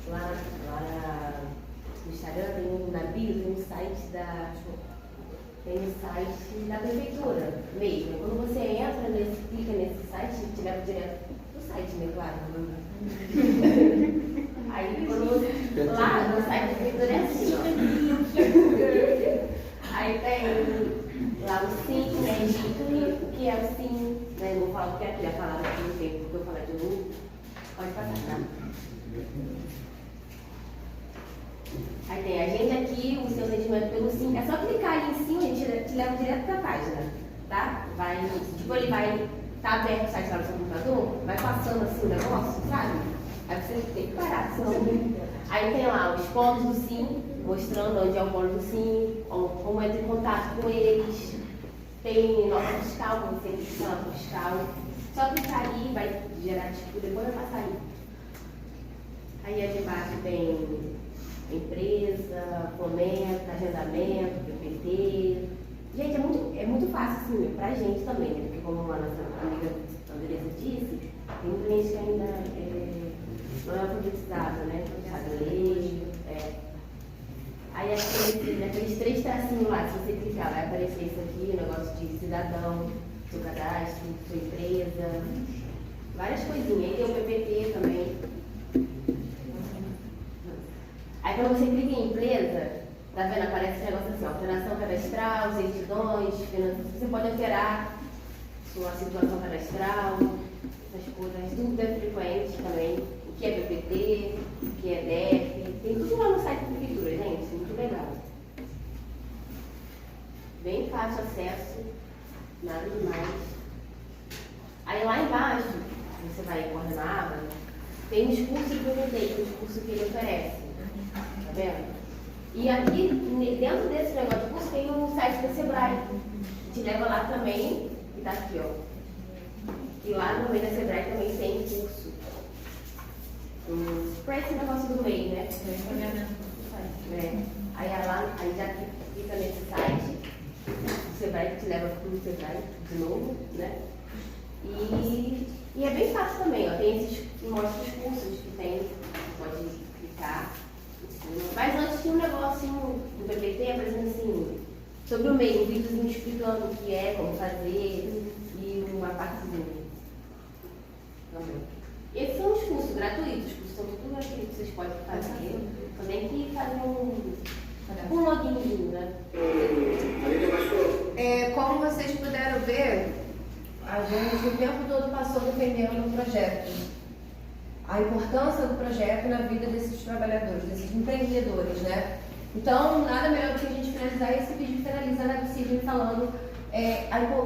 lá no Instagram tem na bio, tem um site da prefeitura mesmo. Quando você entra clica nesse site, te leva direto pro site, né, claro. Aí quando lá no site da prefeitura é assim, ó. Aí tem lá o SIM, né? O que é o SIM, né? Não vou falar o que é, já falaram aqui, não tem porque eu falar de novo. Pode passar, tá? Aí tem a gente aqui, o seu sentimento pelo SIM. É só clicar ali em cima e te leva direto pra página, tá? Ele vai tá aberto o site lá no seu computador, vai passando assim o negócio, sabe? não. Aí tem lá os polos do SIM, mostrando onde é o polo do SIM, como entra em contato com eles. Tem nota fiscal, como você clica na nota fiscal. Só clicar aí, vai gerar tipo, depois vai passar aí. Aí aqui embaixo tem empresa, fomento, agendamento, PPT. Gente, é muito fácil assim, pra gente também, né? Porque como a nossa amiga Andressa disse, tem um cliente que ainda não é alfabetizado, né? Não sabe ler. Aí aqueles 3 tracinhos lá, se você clicar, vai aparecer isso aqui, o negócio de cidadão, seu cadastro, sua empresa, várias coisinhas. Aí tem o PPT também. Aí quando você clica em empresa, tá vendo? Aparece esse negócio assim, alteração cadastral, certidões, finanças. Você pode alterar sua situação cadastral, essas coisas, dúvida frequente também, o que é PPT, o que é DEF, tem tudo lá no site da prefeitura, gente, muito legal. Bem fácil acesso, nada demais. Aí lá embaixo, você vai na aba, tem os cursos que eu comentei, os cursos que ele oferece. Tá vendo? E aqui, dentro desse negócio de curso, tem um site da Sebrae, que te leva lá também, e tá aqui, ó. E lá no meio da Sebrae também tem curso. Para esse negócio do MEI, né? Aí já clica nesse site, o Sebrae te leva para o Sebrae de novo, né? E é bem fácil também, ó. Tem esses, mostra os cursos que tem, você pode clicar. Mas antes tinha um negocinho do PPT, apresentando assim, sobre o MEI, um vídeozinho explicando o que é, como fazer, e uma partezinha. Esses são os cursos gratuitos, os cursos são tudo aquilo que vocês podem fazer. Só tem que fazer um loginho, né? Como vocês puderam ver, a gente o tempo todo passou defendendo o projeto. A importância do projeto na vida desses trabalhadores, desses empreendedores, né? Então, nada melhor do que a gente finalizar esse vídeo, finalizando a Sidney falando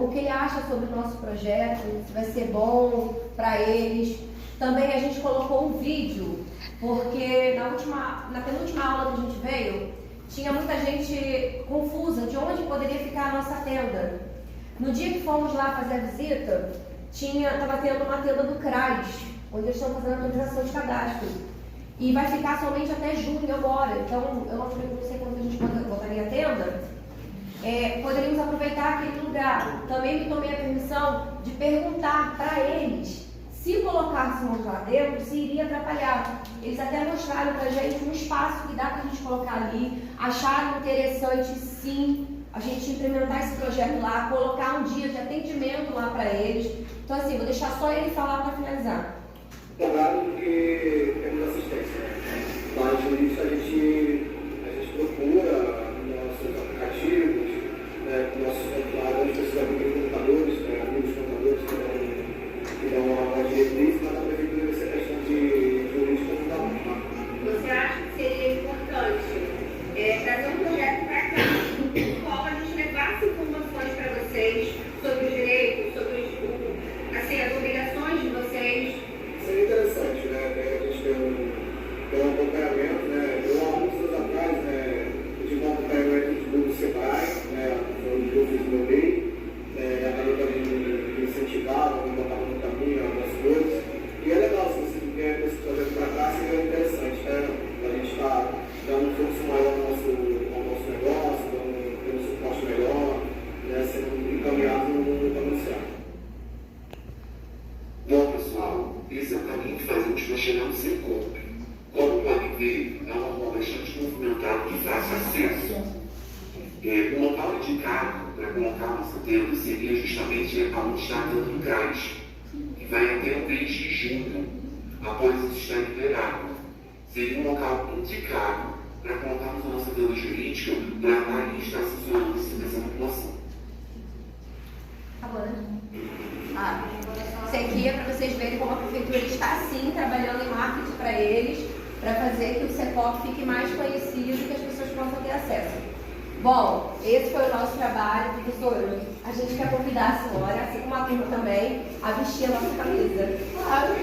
o que ele acha sobre o nosso projeto, se vai ser bom para eles. Também a gente colocou um vídeo, porque na penúltima aula que a gente veio, tinha muita gente confusa de onde poderia ficar a nossa tenda. No dia que fomos lá fazer a visita, estava tendo uma tenda do CRAS, onde eles estão fazendo a atualização de cadastro. E vai ficar somente até junho agora. Então, eu não sei quando a gente botaria a tenda. Poderíamos aproveitar aquele lugar. Também me tomei a permissão de perguntar para eles se colocássemos lá dentro, se iria atrapalhar. Eles até mostraram para a gente um espaço que dá para a gente colocar ali. Acharam interessante, sim, a gente implementar esse projeto lá, colocar um dia de atendimento lá para eles. Então, assim, vou deixar só ele falar para finalizar. Claro que temos assistência, mas por isso a gente procura nossos aplicativos, nossos computadores, precisamos de computadores, amigos contadores que dão uma diretriz, mas a prefeitura essa questão de jurídico não dá muito. Você acha que seria importante trazer um projeto para cá, no qual a gente levasse informações para vocês sobre os direitos, sobre as obrigações de vocês? Seria interessante, né? A gente tem um acompanhamento, né? Eu, há muitos anos atrás, né, eu tive um acompanhamento do Sebrae, né? Foi onde eu fiz meu MEI, a garota me incentivava, me botava no caminho, algumas coisas. E é legal, se você vier esse projeto para cá, seria interessante, né? A gente está dando um fluxo maior ao nosso negócio, dando um suporte melhor, né? Sendo encaminhado no comercial. Bom, pessoal, esse é o caminho que faz a gente chegar no Secop. Como podem ver, é uma rua bastante movimentada de fácil acesso. O local indicado para colocar nossa tenda seria justamente aonde está a tenda do CRAS, que vai até o mês de junho, após isso estar liberado. Seria um local indicado para colocarmos a nossa tenda jurídica para ali estar assessorando essa população. Agora. Isso aqui é para vocês verem como a prefeitura está sim trabalhando em marketing para eles, para fazer que o Secop fique mais conhecido e que as pessoas possam ter acesso. Bom, esse foi o nosso trabalho, professor. A gente quer convidar a senhora, assim como a turma também, a vestir a nossa camisa. Claro.